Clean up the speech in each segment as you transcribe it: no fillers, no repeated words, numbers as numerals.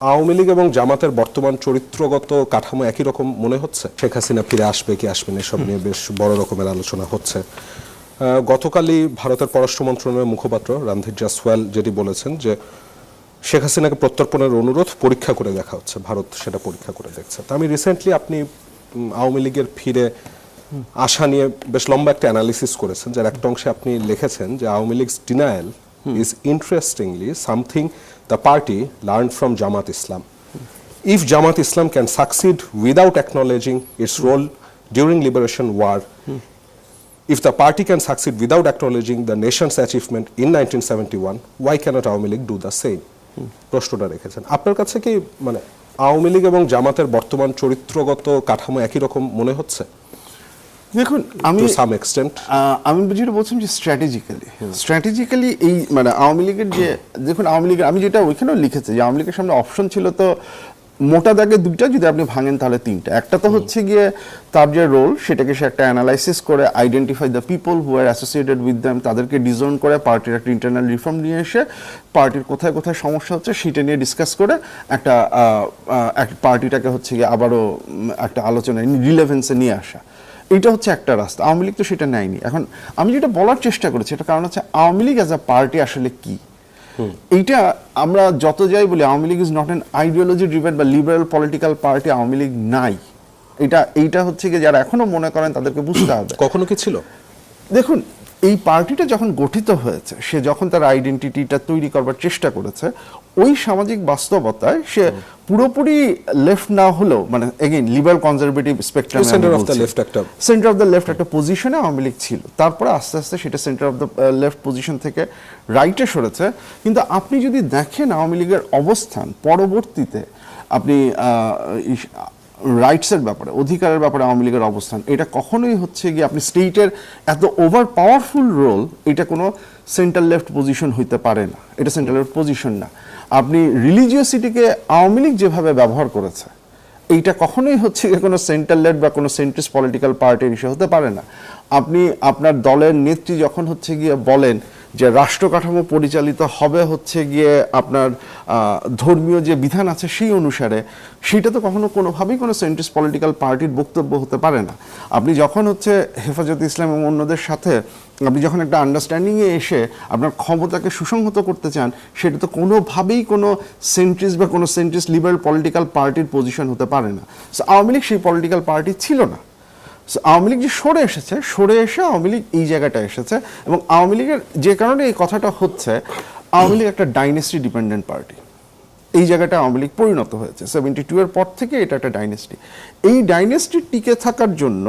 আওয়ামী লীগ এবং জামাতের বর্তমান চরিত্রগত কাঠামো একই রকম মনে হচ্ছে? শেখ হাসিনা ফিরে আসবে কি আসবে না এসব নিয়ে বেশ বড় রকমের আলোচনা হচ্ছে। গতকালই ভারতের পররাষ্ট্র মন্ত্রণালয়ের মুখপাত্র রণধীর জয়সওয়াল যেটি বলেছেন যে শেখ হাসিনাকে প্রত্যর্পণের অনুরোধ পরীক্ষা করে দেখা হচ্ছে, ভারত সেটা পরীক্ষা করে দেখছে। তা আমি রিসেন্টলি আপনি আওয়ামী লীগের ফিরে আসা নিয়ে বেশ লম্বা একটা অ্যানালিসিস করেছেন, যার একটা অংশে আপনি লিখেছেন যে Awami লীগ's denial is interestingly something the party learned from Jamaat Islam. If Jamaat Islam can succeed without acknowledging its role during liberation war, if the party can succeed without acknowledging the nation's achievement in 1971, why cannot Awami League do the same? প্রশ্নটা রেখেছেন। আপনার কাছে কি মানে আওয়ামী লীগ এবং জামাতের বর্তমান চরিত্রগত কাঠামো একই রকম মনে হচ্ছে? দেখুন, আমি যেটা বলছিলাম যে স্ট্র্যাটেজিক্যালি এই মানে আওয়ামী লীগের যে দেখুন আওয়ামী লীগের আমি যেটা ওইখানেও লিখেছি যে আওয়ামী লীগের সামনে অপশন ছিল তো মোটা দাগে দুইটা, যদি আপনি ভাঙেন তাহলে তিনটা। একটা তো হচ্ছে গিয়ে তার যে রোল সেটাকে সে একটা অ্যানালাইসিস করে identify the people who R associated with them, তাদেরকে ডিজাইন করে পার্টির একটা ইন্টারনাল রিফর্ম নিয়ে এসে পার্টির কোথায় কোথায় সমস্যা হচ্ছে সেটা নিয়ে ডিসকাস করে একটা পার্টিটাকে হচ্ছে গিয়ে আবারও একটা আলোচনায় রিলেভেন্সে নিয়ে আসা। এটা হচ্ছে একটা রাস্তা। আওয়ামী লীগ তো সেটা নেয়নি। এখন আমি যেটা বলার চেষ্টা করেছি এটা কারণ হচ্ছে Awami League as a party আসলে কি, এইটা আমরা যত যাই বলি Awami League is not an ideology driven বা liberal political party, Awami League নাই। এইটা হচ্ছে কি যারা এখনো মনে করেন তাদেরকে বুঝতে হবে। কখনো কি ছিল? দেখুন, এই পার্টিটা যখন গঠিত হয়েছে, সে যখন তার আইডেন্টিটিটা তৈরি করবার চেষ্টা করেছে, ওই সামাজিক বাস্তবতায় সে পুরোপুরি লেফট না হলেও মানে again liberal conservative spectrum centre of the left একটা পজিশনে আওয়ামী লীগ ছিল। তারপরে আস্তে আস্তে সেটা centre of the left position থেকে রাইটে সরেছে। কিন্তু আপনি যদি দেখেন আওয়ামী লীগের অবস্থান পরবর্তীতে, আপনি রাইটসের ব্যাপারে, অধিকারের ব্যাপারে আওয়ামী লীগের অবস্থান, এটা কখনোই হচ্ছে গিয়ে আপনি স্টেটের এত ওভার পাওয়ারফুল রোল, এটা কোনো সেন্ট্রাল লেফট পজিশন হইতে পারে না। এটা সেন্ট্রাল লেফট পজিশন না। আপনি রিলিজিয়াসিটিকে আওয়ামী লীগ যেভাবে ব্যবহার করেছে, এইটা কখনোই হচ্ছে গিয়ে কোনো সেন্ট্রাল লেফট বা কোনো সেন্ট্রিস্ট পলিটিক্যাল পার্টির ইস্যু হতে পারে না। আপনি আপনার দলের নেত্রী যখন হচ্ছে গিয়ে বলেন যে রাষ্ট্র কাঠামো পরিচালিত হবে হচ্ছে গিয়ে আপনার ধর্মীয় যে বিধান আছে সেই অনুসারে, সেটা তো কখনো কোনোভাবেই কোনো সেন্ট্রিস্ট পলিটিক্যাল পার্টির বক্তব্য হতে পারে না। আপনি যখন হচ্ছে হেফাজতে ইসলাম এবং অন্যদের সাথে আপনি যখন একটা আন্ডারস্ট্যান্ডিংয়ে এসে আপনার ক্ষমতাকে সুসংহত করতে চান, সেটা তো কোনোভাবেই কোনো সেন্ট্রিস্ট বা কোনো সেন্ট্রিস্ট লিবারেল পলিটিক্যাল পার্টির পজিশন হতে পারে না। সো আওয়ামী লীগ সেই পলিটিক্যাল পার্টি ছিল না। আওয়ামী লীগ যে সরে এসে আওয়ামী লীগ এই জায়গাটা এসেছে। এবং আওয়ামী লীগের যে কারণে এই কথাটা হচ্ছে, আওয়ামী লীগ একটা ডাইনেস্টি ডিপেন্ডেন্ট পার্টি। এই জায়গাটা আওয়ামী লীগ পরিণত হয়েছে 72 এর পর থেকে। এটা একটা ডাইনেস্টি। এই ডাইনেস্টি টিকে থাকার জন্য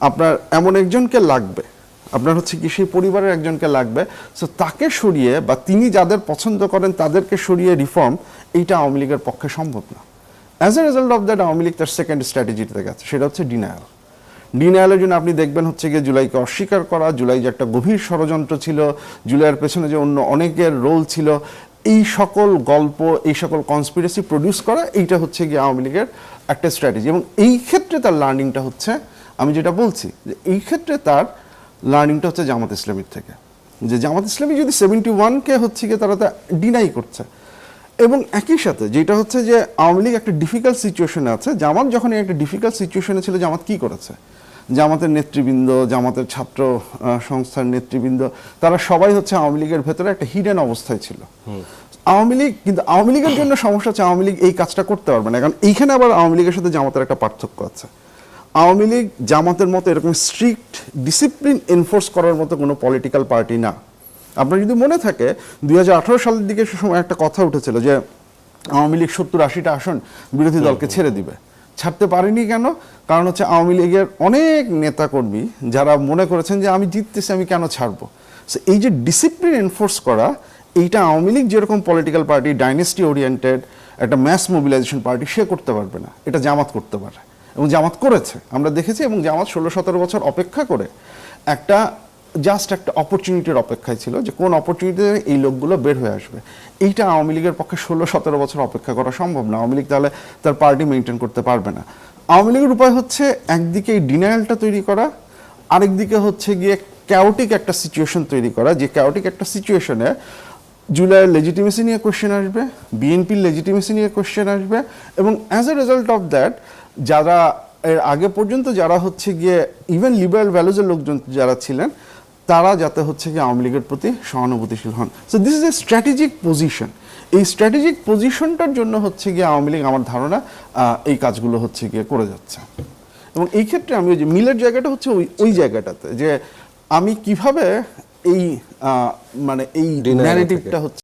আপনার এমন একজনকে লাগবে, আপনার হচ্ছে কি সেই পরিবারের একজনকে লাগবে। সো তাকে সরিয়ে বা তিনি যাদের পছন্দ করেন তাদেরকে সরিয়ে রিফর্ম, এইটা আওয়ামী লীগের পক্ষে সম্ভব না। As a result of that Awami League তার সেকেন্ড স্ট্র্যাটেজিতে গেছে, সেটা হচ্ছে ডিনায়ালের জন্য আপনি দেখবেন হচ্ছে গিয়ে জুলাইকে অস্বীকার করা, জুলাই যে একটা গভীর ষড়যন্ত্র ছিল, জুলাইয়ের পেছনে যে অন্য অনেকের রোল ছিল, এই সকল গল্প, এই সকল কনস্পিরেসি প্রডিউস করা, এইটা হচ্ছে গিয়ে আওয়ামী লীগের একটা স্ট্র্যাটেজি। এবং এই ক্ষেত্রে তার লার্নিংটা হচ্ছে, আমি যেটা বলছি যে এই ক্ষেত্রে তার লার্নিংটা হচ্ছে জামাত ইসলামীর থেকে। যে জামাত ইসলামী যদি 71-কে হচ্ছে গিয়ে তারা ডিনাই করছে, এবং একই সাথে যেটা হচ্ছে যে আওয়ামী লীগ একটা ডিফিকাল্ট সিচুয়েশনে আছে। জামাত যখন একটা ডিফিকাল্ট সিচুয়েশনে ছিল, জামাত কি করেছে? জামাতের নেতৃবৃন্দ, জামাতের ছাত্র সংস্থার নেতৃবৃন্দ, তারা সবাই হচ্ছে আওয়ামী লীগের ভেতরে একটা হিডেন অবস্থায় ছিল। আওয়ামী লীগ কিন্তু আওয়ামী লীগের জন্য সমস্যা হচ্ছে আওয়ামী লীগ এই কাজটা করতে পারবে না। কারণ এইখানে আবার আওয়ামী লীগের সাথে জামাতের একটা পার্থক্য আছে। আওয়ামী লীগ জামাতের মতো এরকম স্ট্রিক্ট ডিসিপ্লিন এনফোর্স করার মতো কোনো পলিটিক্যাল পার্টি না। আপনার যদি মনে থাকে 2018 সালের দিকে সে সময় একটা কথা উঠেছিল যে আওয়ামী লীগ 70-80টা আসন বিরোধী দলকে ছেড়ে দিবে। ছাড়তে পারেনি কেন? কারণ হচ্ছে আওয়ামী লীগের অনেক নেতাকর্মী যারা মনে করেছেন যে আমি জিততেছি, আমি কেন ছাড়বো। সো এই যে ডিসিপ্লিন এনফোর্স করা, এইটা আওয়ামী লীগ যেরকম পলিটিক্যাল পার্টি, ডাইনেস্টি ওরিয়েন্টেড একটা ম্যাস মোবিলাইজেশন পার্টি, সে করতে পারবে না। এটা জামাত করতে পারে এবং জামাত করেছে, আমরা দেখেছি। এবং জামাত 16-17 বছর অপেক্ষা করে একটা জাস্ট একটা অপরচুনিটির অপেক্ষায় ছিল যে কোন অপরচুনিটিতে এই লোকগুলো বের হয়ে আসবে। এইটা আওয়ামী লীগের পক্ষে 16-17 বছর অপেক্ষা করা সম্ভব না। আওয়ামী লীগ তাহলে তার পার্টি মেনটেন করতে পারবে না। আওয়ামী লীগের উপায় হচ্ছে একদিকে এই ডিনায়ালটা তৈরি করা, আরেকদিকে হচ্ছে গিয়ে ক্যাওটিক একটা সিচুয়েশন তৈরি করা, যে ক্যাওটিক একটা সিচুয়েশনে জুলাইয়ের লেজিটিমেসি নিয়ে কোশ্চেন আসবে, বিএনপির লেজিটিমেসি নিয়ে কোশ্চেন আসবে, এবং as a result of that যারা এর আগে পর্যন্ত যারা হচ্ছে গিয়ে ইভেন লিবারেল ভ্যালুজের লোকজন যারা ছিলেন তারা যাতে হচ্ছে গিয়ে আওয়ামী লীগের প্রতি সহানুভূতিশীল হন। So this is a strategic position. এই স্ট্র্যাটেজিক পজিশনটার জন্য হচ্ছে গিয়ে আওয়ামী লীগ আমার ধারণা এই কাজগুলো হচ্ছে গিয়ে করে যাচ্ছে। এবং এই ক্ষেত্রে আমি ওই যে মিলের জায়গাটা হচ্ছে ওই জায়গাটাতে যে আমি কিভাবে এই মানে এই Denial ন্যারেটিভটা হচ্ছে